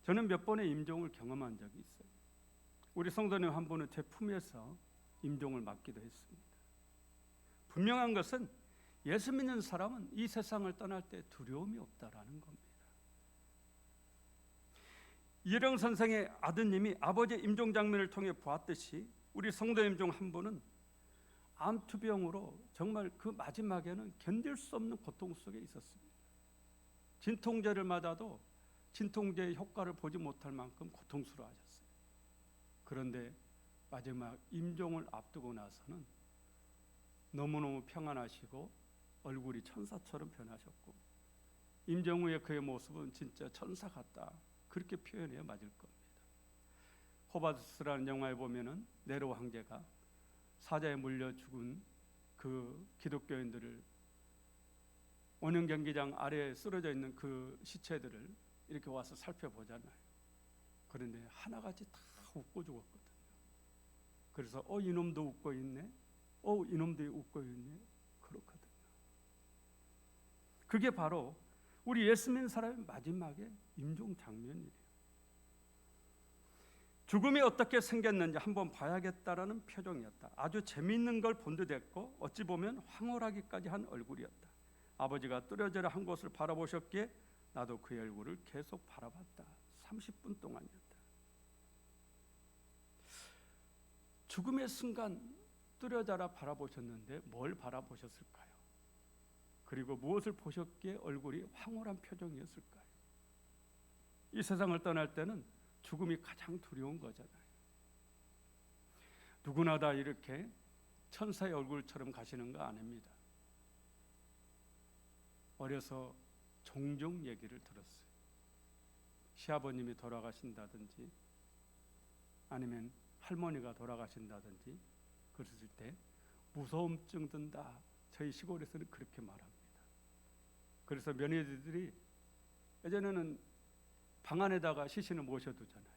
저는 몇 번의 임종을 경험한 적이 있어요. 우리 성도님 한 분은 제 품에서 임종을 맞기도 했습니다. 분명한 것은 예수 믿는 사람은 이 세상을 떠날 때 두려움이 없다라는 겁니다. 이혜령 선생의 아드님이 아버지의 임종 장면을 통해 보았듯이 우리 성도님 중 한 분은 암투병으로 정말 그 마지막에는 견딜 수 없는 고통 속에 있었습니다. 진통제를 맞아도 진통제의 효과를 보지 못할 만큼 고통스러워하셨어요. 그런데 마지막 임종을 앞두고 나서는 너무너무 평안하시고 얼굴이 천사처럼 변하셨고, 임종 후에 그의 모습은 진짜 천사 같다, 그렇게 표현해야 맞을 겁니다. 호바두스라는 영화에 보면은 네로 황제가 사자에 물려 죽은 그 기독교인들을 원형 경기장 아래에 쓰러져 있는 그 시체들을 이렇게 와서 살펴보잖아요. 그런데 하나같이 다 웃고 죽었거든요. 그래서 이놈도 웃고 있네, 이놈도 웃고 있네, 그렇거든요. 그게 바로 우리 예수 믿는 사람의 마지막에 임종 장면이에요. 죽음이 어떻게 생겼는지 한번 봐야겠다라는 표정이었다. 아주 재미있는 걸 본 듯 했고 어찌 보면 황홀하기까지 한 얼굴이었다. 아버지가 뚜려져라 한 곳을 바라보셨기에 나도 그의 얼굴을 계속 바라봤다. 30분 동안이었다. 죽음의 순간 뚜려져라 바라보셨는데 뭘 바라보셨을까요? 그리고 무엇을 보셨기에 얼굴이 황홀한 표정이었을까요? 이 세상을 떠날 때는 죽음이 가장 두려운 거잖아요. 누구나 다 이렇게 천사의 얼굴처럼 가시는 거 아닙니다. 어려서 종종 얘기를 들었어요. 시아버님이 돌아가신다든지 아니면 할머니가 돌아가신다든지 그랬을 때 무서움증 든다, 저희 시골에서는 그렇게 말합니다. 그래서 며느리들이 예전에는 방 안에다가 시신을 모셔두잖아요.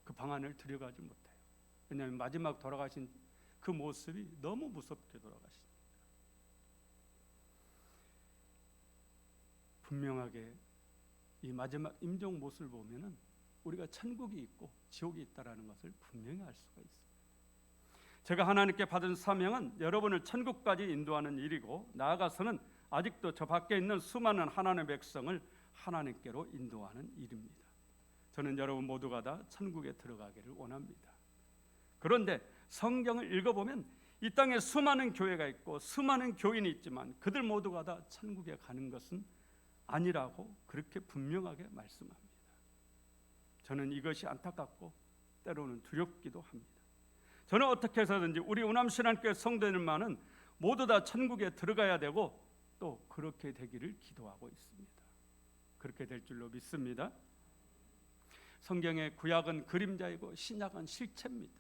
그 방 안을 들여가지 못해요. 왜냐하면 마지막 돌아가신 그 모습이 너무 무섭게 돌아가십니다. 분명하게 이 마지막 임종 모습을 보면은 우리가 천국이 있고 지옥이 있다라는 것을 분명히 알 수가 있습니다. 제가 하나님께 받은 사명은 여러분을 천국까지 인도하는 일이고, 나아가서는 아직도 저 밖에 있는 수많은 하나님의 백성을 하나님께로 인도하는 일입니다. 저는 여러분 모두가 다 천국에 들어가기를 원합니다. 그런데 성경을 읽어보면 이 땅에 수많은 교회가 있고 수많은 교인이 있지만 그들 모두가 다 천국에 가는 것은 아니라고 그렇게 분명하게 말씀합니다. 저는 이것이 안타깝고 때로는 두렵기도 합니다. 저는 어떻게 해서든지 우리 우남신앙교회 성도들만은 모두 다 천국에 들어가야 되고 또 그렇게 되기를 기도하고 있습니다. 그렇게 될 줄로 믿습니다. 성경의 구약은 그림자이고 신약은 실체입니다.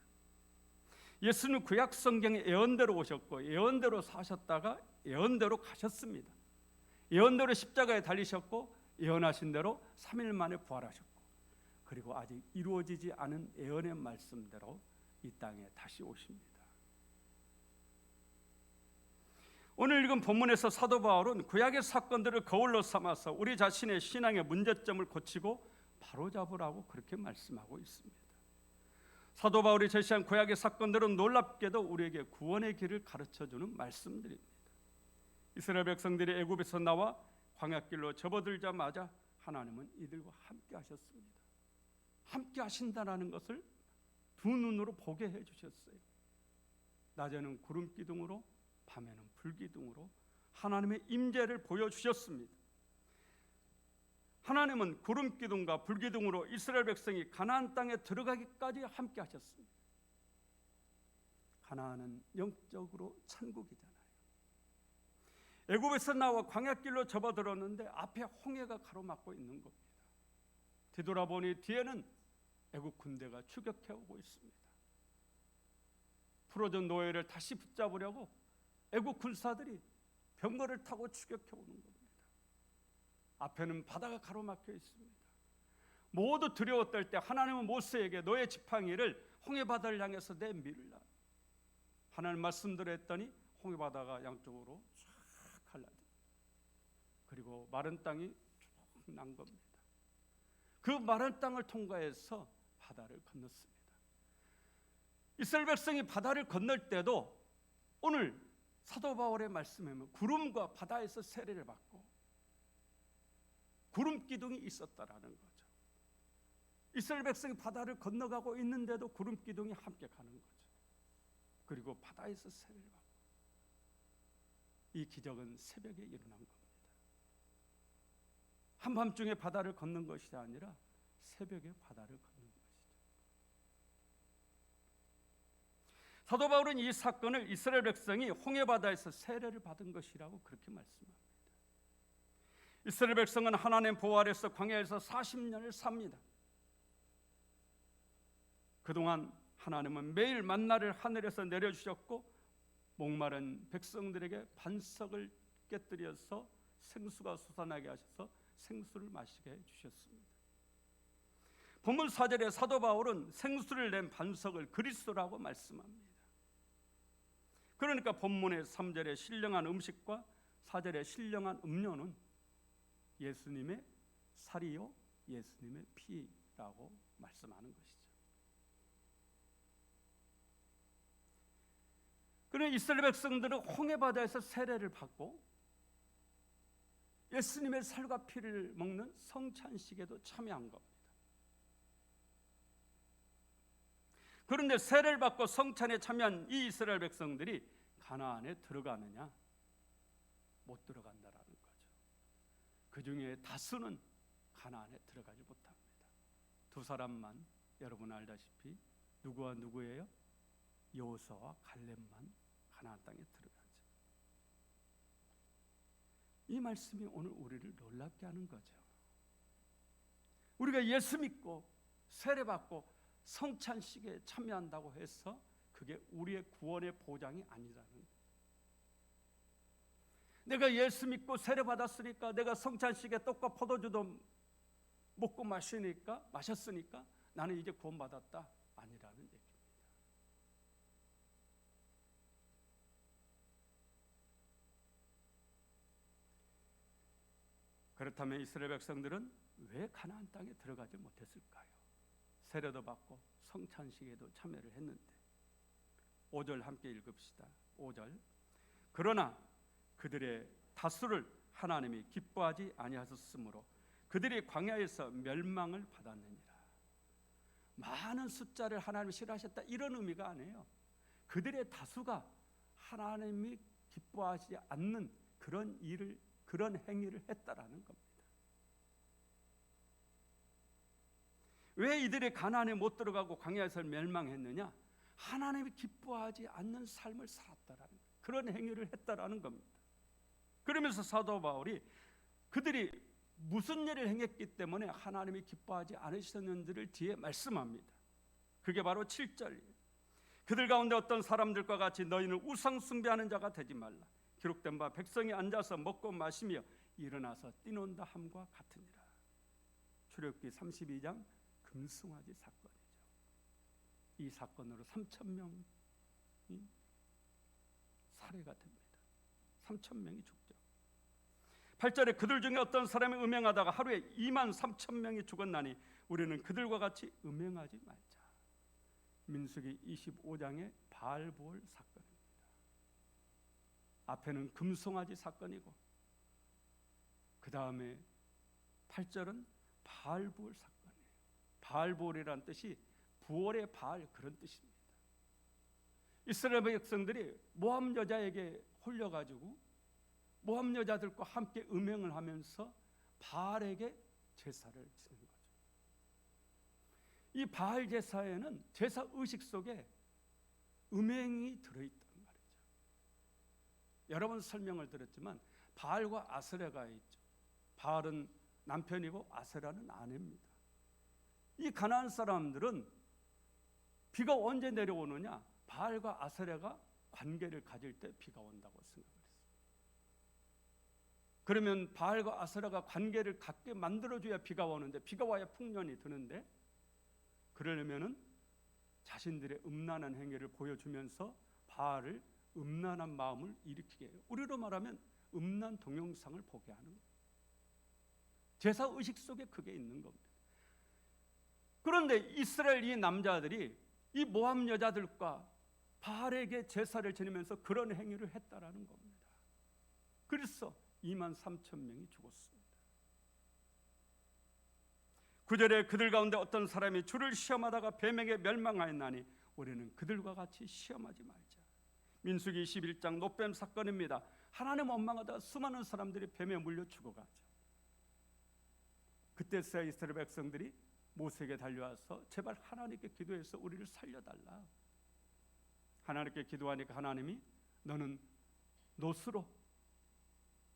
예수는 구약 성경의 예언대로 오셨고 예언대로 사셨다가 예언대로 가셨습니다. 예언대로 십자가에 달리셨고 예언하신 대로 3일 만에 부활하셨고, 그리고 아직 이루어지지 않은 예언의 말씀대로 이 땅에 다시 오십니다. 오늘 읽은 본문에서 사도 바울은 구약의 사건들을 거울로 삼아서 우리 자신의 신앙의 문제점을 고치고 바로잡으라고 그렇게 말씀하고 있습니다. 사도 바울이 제시한 구약의 사건들은 놀랍게도 우리에게 구원의 길을 가르쳐주는 말씀들입니다. 이스라엘 백성들이 애굽에서 나와 광야길로 접어들자마자 하나님은 이들과 함께 하셨습니다. 함께 하신다는 것을 두 눈으로 보게 해주셨어요. 낮에는 구름 기둥으로, 밤에는 불 기둥으로 하나님의 임재를 보여주셨습니다. 하나님은 구름 기둥과 불 기둥으로 이스라엘 백성이 가나안 땅에 들어가기까지 함께 하셨습니다. 가나안은 영적으로 천국이잖아요. 애굽에서 나와 광야길로 접어들었는데 앞에 홍해가 가로막고 있는 겁니다. 뒤돌아보니 뒤에는 애굽 군대가 추격해 오고 있습니다. 풀어준 노예를 다시 붙잡으려고 애굽 군사들이 병거를 타고 추격해 오는 겁니다. 앞에는 바다가 가로막혀 있습니다. 모두 두려웠을 때 하나님은 모세에게 너의 지팡이를 홍해바다를 향해서 내밀라, 하나님 말씀대로 했더니 홍해바다가 양쪽으로 쫙 갈라져, 그리고 마른 땅이 쭉 난 겁니다. 그 마른 땅을 통과해서 바다를 건넜습니다. 이스라엘 백성이 바다를 건널 때도 오늘 사도 바울의 말씀에 보면 구름과 바다에서 세례를 받고 구름 기둥이 있었다라는 거죠. 이스라엘 백성이 바다를 건너가고 있는데도 구름 기둥이 함께 가는 거죠. 그리고 바다에서 세례를 받고, 이 기적은 새벽에 일어난 겁니다. 한밤중에 바다를 걷는 것이 아니라 새벽에 바다를 걷는 것이죠. 사도 바울은 이 사건을 이스라엘 백성이 홍해바다에서 세례를 받은 것이라고 그렇게 말씀합니다. 이스라엘 백성은 하나님 보호 아래서 광야에서 40년을 삽니다. 그동안 하나님은 매일 만나를 하늘에서 내려주셨고 목마른 백성들에게 반석을 깨뜨려서 생수가 솟아나게 하셔서 생수를 마시게 해주셨습니다. 본문 4절에 사도 바울은 생수를 낸 반석을 그리스도라고 말씀합니다. 그러니까 본문의 3절에 신령한 음식과 4절에 신령한 음료는 예수님의 살이요 예수님의 피라고 말씀하는 것이죠. 그러나 이스라엘 백성들은 홍해바다에서 세례를 받고 예수님의 살과 피를 먹는 성찬식에도 참여한 겁니다. 그런데 세례를 받고 성찬에 참여한 이 이스라엘 백성들이 가나안에 들어가느냐? 못 들어간다라는 거죠. 그 중에 다수는 가나안에 들어가지 못합니다. 두 사람만 여러분 알다시피 누구와 누구예요? 여호수아와 갈렙만 가나안 땅에 들어가죠. 이 말씀이 오늘 우리를 놀랍게 하는 거죠. 우리가 예수 믿고 세례받고 성찬식에 참여한다고 해서 그게 우리의 구원의 보장이 아니라는 거예요. 내가 예수 믿고 세례받았으니까, 내가 성찬식에 떡과 포도주도 먹고 마셨으니까 나는 이제 구원받았다, 아니라는 얘기입니다. 그렇다면 이스라엘 백성들은 왜 가나안 땅에 들어가지 못했을까요? 세례도 받고 성찬식에도 참여를 했는데. 5절 함께 읽읍시다. 5절. 그러나 그들의 다수를 하나님이 기뻐하지 아니하셨으므로 그들이 광야에서 멸망을 받았느니라. 많은 숫자를 하나님이 싫어하셨다, 이런 의미가 아니에요. 그들의 다수가 하나님이 기뻐하지 않는 그런 일을, 그런 행위를 했다라는 겁니다. 왜 이들이 가나안에 못 들어가고 광야에서 멸망했느냐? 하나님이 기뻐하지 않는 삶을 살았다라는, 그런 행위를 했다라는 겁니다. 그러면서 사도 바울이 그들이 무슨 일을 행했기 때문에 하나님이 기뻐하지 않으셨는지를 뒤에 말씀합니다. 그게 바로 7절이에요. 그들 가운데 어떤 사람들과 같이 너희는 우상 숭배하는 자가 되지 말라. 기록된 바 백성이 앉아서 먹고 마시며 일어나서 뛰논다 함과 같으니라. 출애굽기 32장 금송아지 사건이죠. 이 사건으로 3,000명이 살해가 됩니다. 3,000명이 죽죠. 8절에 그들 중에 어떤 사람이 음행하다가 하루에 23,000명이 죽었나니 우리는 그들과 같이 음행하지 말자. 민수기 25장의 바알보올 사건입니다. 앞에는 금송아지 사건이고 그 다음에 8절은 바알보올 사건이에요. 바알보올이라는 뜻이 부월의 바알, 그런 뜻입니다. 이스라엘 백성들이 모함 여자에게 홀려가지고 모함 여자들과 함께 음행을 하면서 바알에게 제사를 지는 거죠. 이 바알 제사에는 제사 의식 속에 음행이 들어있단 말이죠. 여러 번 설명을 드렸지만 바알과 아세라가 있죠. 바알은 남편이고 아세라는 아내입니다. 이 가나안 사람들은 비가 언제 내려오느냐? 바알과 아세라가 관계를 가질 때 비가 온다고 생각을 했어요. 그러면 바알과 아세라가 관계를 갖게 만들어줘야 비가 오는데, 비가 와야 풍년이 드는데, 그러려면은 자신들의 음란한 행위를 보여주면서 바알을 음란한 마음을 일으키게 해요. 우리로 말하면 음란 동영상을 보게 하는 거예요. 제사 의식 속에 그게 있는 겁니다. 그런데 이스라엘 이 남자들이 이 모압 여자들과 바알에게 제사를 지내면서 그런 행위를 했다라는 겁니다. 그래서 2만 3천 명이 죽었습니다. 9절에 그들 가운데 어떤 사람이 주를 시험하다가 뱀에게 멸망하였나니 우리는 그들과 같이 시험하지 말자. 민수기 21장 노뱀 사건입니다. 하나님 원망하다가 수많은 사람들이 뱀에 물려 죽어가죠. 그때서야 이스라엘 백성들이 모세에게 달려와서 제발 하나님께 기도해서 우리를 살려달라. 하나님께 기도하니까 하나님이 너는 놋으로,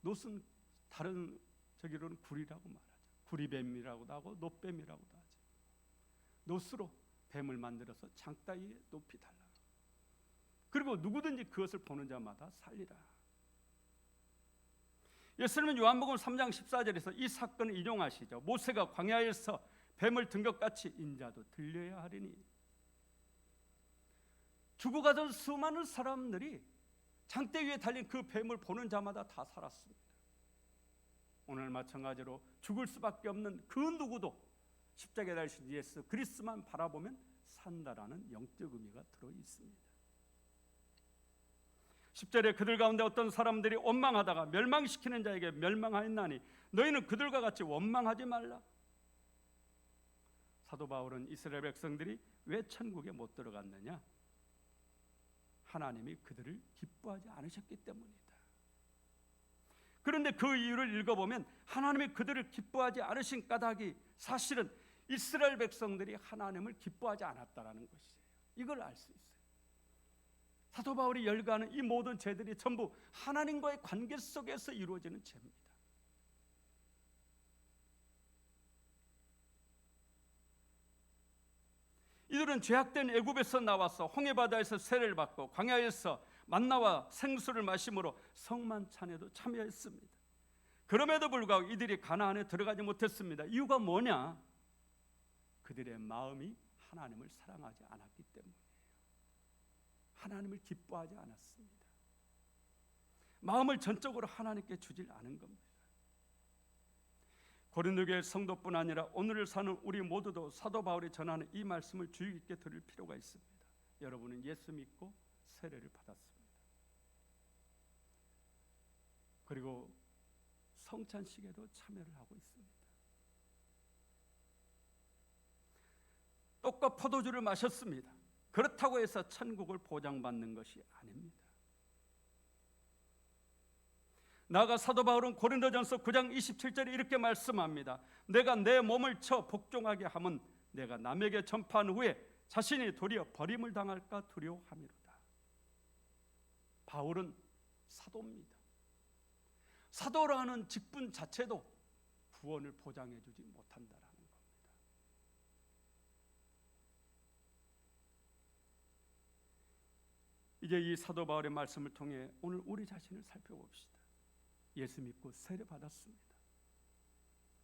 놋은 다른 저기로는 굴이라고 말하죠. 구리뱀이라고도 하고 놋뱀이라고도 하죠. 놋으로 뱀을 만들어서 장따 위에 높이 달라. 그리고 누구든지 그것을 보는 자마다 살리라. 예수님은 요한복음 3장 14절에서 이 사건을 인용하시죠. 모세가 광야에서 뱀을 든 것 같이 인자도 들려야 하리니. 죽어가던 수많은 사람들이 장대 위에 달린 그 뱀을 보는 자마다 다 살았습니다. 오늘 마찬가지로 죽을 수밖에 없는 그 누구도 십자가에 달리신 예수 그리스도만 바라보면 산다라는 영적 의미가 들어 있습니다. 10절에 그들 가운데 어떤 사람들이 원망하다가 멸망시키는 자에게 멸망하였나니 너희는 그들과 같이 원망하지 말라. 사도 바울은 이스라엘 백성들이 왜 천국에 못 들어갔느냐? 하나님이 그들을 기뻐하지 않으셨기 때문이다. 그런데 그 이유를 읽어보면 하나님이 그들을 기뻐하지 않으신 까닭이 사실은 이스라엘 백성들이 하나님을 기뻐하지 않았다라는 것이에요. 이걸 알 수 있어요. 사도 바울이 열거하는 이 모든 죄들이 전부 하나님과의 관계 속에서 이루어지는 죄입니다. 이들은 죄악된 애굽에서 나와서 홍해바다에서 세례를 받고 광야에서 만나와 생수를 마심으로 성만찬에도 참여했습니다. 그럼에도 불구하고 이들이 가나안에 들어가지 못했습니다. 이유가 뭐냐? 그들의 마음이 하나님을 사랑하지 않았기 때문이에요. 하나님을 기뻐하지 않았습니다. 마음을 전적으로 하나님께 주질 않은 겁니다. 고린도 교회 성도뿐 아니라 오늘을 사는 우리 모두도 사도 바울이 전하는 이 말씀을 주의 깊게 들을 필요가 있습니다. 여러분은 예수 믿고 세례를 받았습니다. 그리고 성찬식에도 참여를 하고 있습니다. 떡과 포도주를 마셨습니다. 그렇다고 해서 천국을 보장받는 것이 아닙니다. 나아가 사도 바울은 고린도전서 9장 27절에 이렇게 말씀합니다. 내가 내 몸을 쳐 복종하게 하면 내가 남에게 전파한 후에 자신이 도리어 버림을 당할까 두려워함이로다. 바울은 사도입니다. 사도라는 직분 자체도 구원을 보장해 주지 못한다라는 겁니다. 이제 이 사도 바울의 말씀을 통해 오늘 우리 자신을 살펴봅시다. 예수 믿고 세례 받았습니다.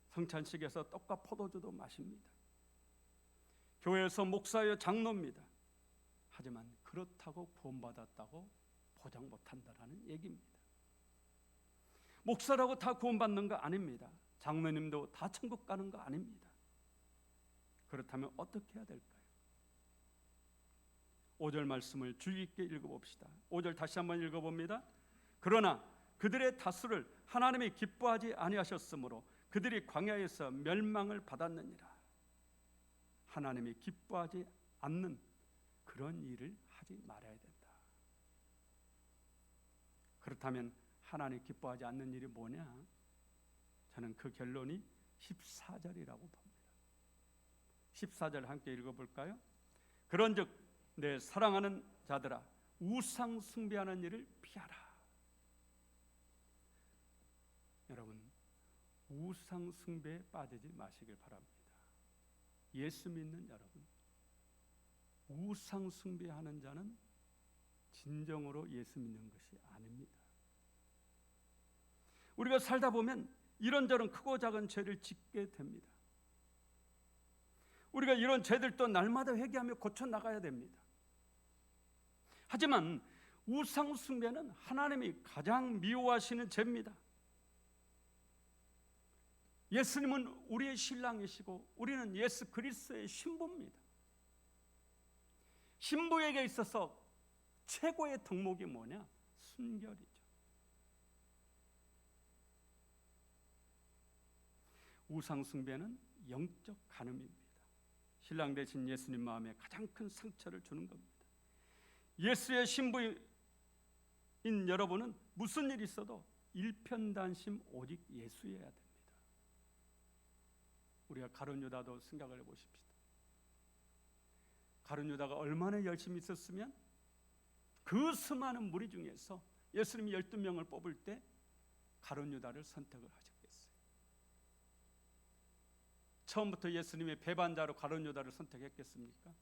성찬식에서 떡과 포도주도 마십니다. 교회에서 목사여 장로입니다. 하지만 그렇다고 구원받았다고 보장 못한다라는 얘기입니다. 목사라고 다 구원받는 거 아닙니다. 장로님도 다 천국 가는 거 아닙니다. 그렇다면 어떻게 해야 될까요? 5절 말씀을 주의 깊게 읽어봅시다. 5절 다시 한번 읽어봅니다. 그러나 그들의 다수를 하나님이 기뻐하지 아니하셨으므로 그들이 광야에서 멸망을 받았느니라. 하나님이 기뻐하지 않는 그런 일을 하지 말아야 된다. 그렇다면 하나님 기뻐하지 않는 일이 뭐냐? 저는 그 결론이 14절이라고 봅니다. 14절 함께 읽어볼까요? 그런즉 내 사랑하는 자들아 우상 숭배하는 일을 피하라. 여러분 우상 숭배에 빠지지 마시길 바랍니다. 예수 믿는 여러분, 우상 숭배하는 자는 진정으로 예수 믿는 것이 아닙니다. 우리가 살다 보면 이런저런 크고 작은 죄를 짓게 됩니다. 우리가 이런 죄들도 날마다 회개하며 고쳐나가야 됩니다. 하지만 우상 숭배는 하나님이 가장 미워하시는 죄입니다. 예수님은 우리의 신랑이시고 우리는 예수 그리스도의 신부입니다. 신부에게 있어서 최고의 덕목이 뭐냐? 순결이죠. 우상 숭배는 영적 간음입니다. 신랑 되신 예수님 마음에 가장 큰 상처를 주는 겁니다. 예수의 신부인 여러분은 무슨 일이 있어도 일편단심 오직 예수여야 됩니다. 우리가 가룟 유다도 생각을 해보십시다. 가룟 유다가 얼마나 열심히 있었으면 그 수많은 무리 중에서 예수님이 12명을 뽑을 때 가룟 유다를 선택을 하셨겠어요. 처음부터 예수님의 배반자로 가룟 유다를 선택했겠습니까?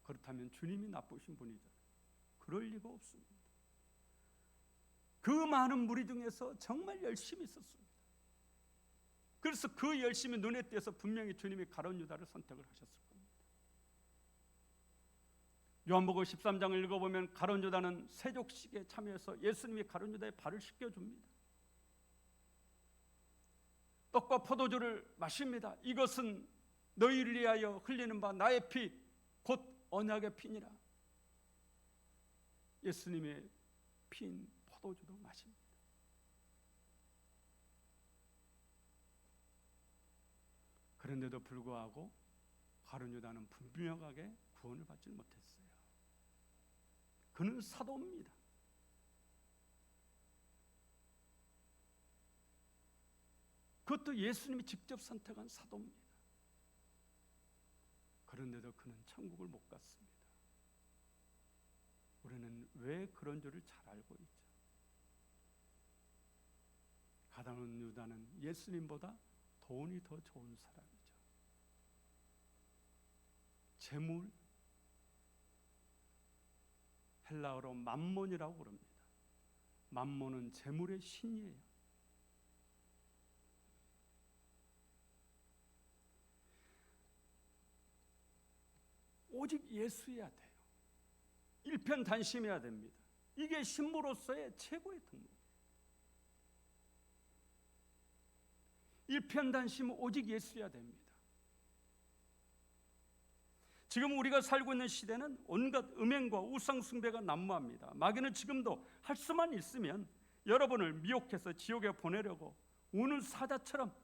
그렇다면 주님이 나쁘신 분이죠. 그럴 리가 없습니다. 그 많은 무리 중에서 정말 열심히 있었습니다. 그래서 그 열심히 눈에 띄어서 분명히 주님이 가룟 유다를 선택을 하셨을 겁니다. 요한복음 13장을 읽어보면 가룟 유다는 세족식에 참여해서 예수님이 가룟 유다의 발을 씻겨줍니다. 떡과 포도주를 마십니다. 이것은 너희를 위하여 흘리는 바 나의 피, 곧 언약의 피니라. 예수님의 피인 포도주도 마십니다. 그런데도 불구하고 가룟 유다는 분명하게 구원을 받지 못했어요. 그는 사도입니다. 그것도 예수님이 직접 선택한 사도입니다. 그런데도 그는 천국을 못 갔습니다. 우리는 왜 그런 줄을 잘 알고 있죠. 가룟 유다는 예수님보다 돈이 더 좋은 사람이죠. 재물, 헬라어로 맘몬이라고 그럽니다. 맘몬은 재물의 신이에요. 오직 예수여야 돼요. 일편단심해야 됩니다. 이게 신부로서의 최고의 덕목이에요. 일편단심은 오직 예수여야 됩니다. 지금 우리가 살고 있는 시대는 온갖 음행과 우상 숭배가 난무합니다. 마귀는 지금도 할 수만 있으면 여러분을 미혹해서 지옥에 보내려고 우는 사자처럼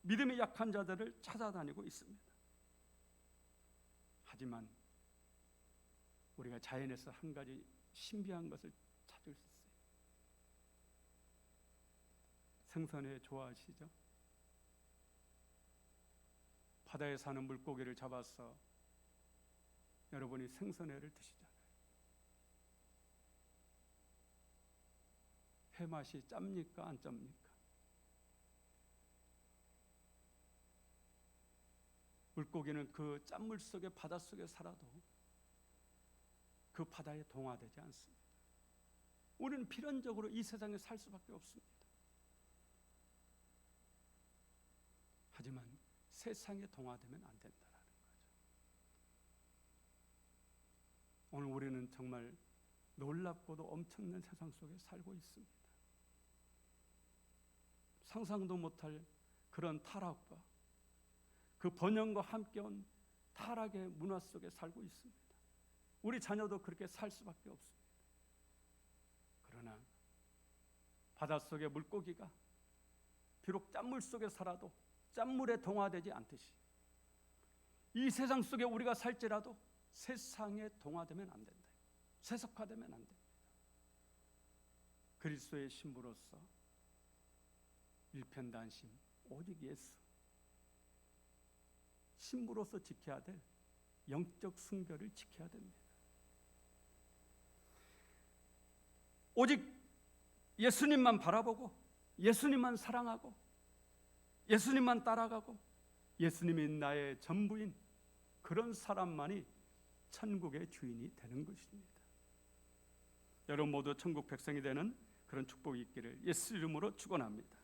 믿음이 약한 자들을 찾아다니고 있습니다. 하지만 우리가 자연에서 한 가지 신비한 것을 찾을 수 있어요. 생선회 좋아하시죠? 바다에 사는 물고기를 잡아서 여러분이 생선회를 드시잖아요. 회 맛이 짭니까? 안 짭니까? 물고기는 그 짠물 속에 바다 속에 살아도 그 바다에 동화되지 않습니다. 우리는 필연적으로 이 세상에 살 수밖에 없습니다. 하지만 세상에 동화되면 안 된다는 거죠. 오늘 우리는 정말 놀랍고도 엄청난 세상 속에 살고 있습니다. 상상도 못할 그런 타락과 그 번영과 함께 온 타락의 문화 속에 살고 있습니다. 우리 자녀도 그렇게 살 수밖에 없습니다. 그러나 바닷속의 물고기가 비록 짠물 속에 살아도 짠물에 동화되지 않듯이 이 세상 속에 우리가 살지라도 세상에 동화되면 안 된다. 세속화되면 안 됩니다. 그리스도의 신부로서 일편단심 오직 예수, 신부로서 지켜야 될 영적 순결을 지켜야 됩니다. 오직 예수님만 바라보고 예수님만 사랑하고 예수님만 따라가고 예수님이 나의 전부인 그런 사람만이 천국의 주인이 되는 것입니다. 여러분 모두 천국 백성이 되는 그런 축복이 있기를 예수 이름으로 축원합니다.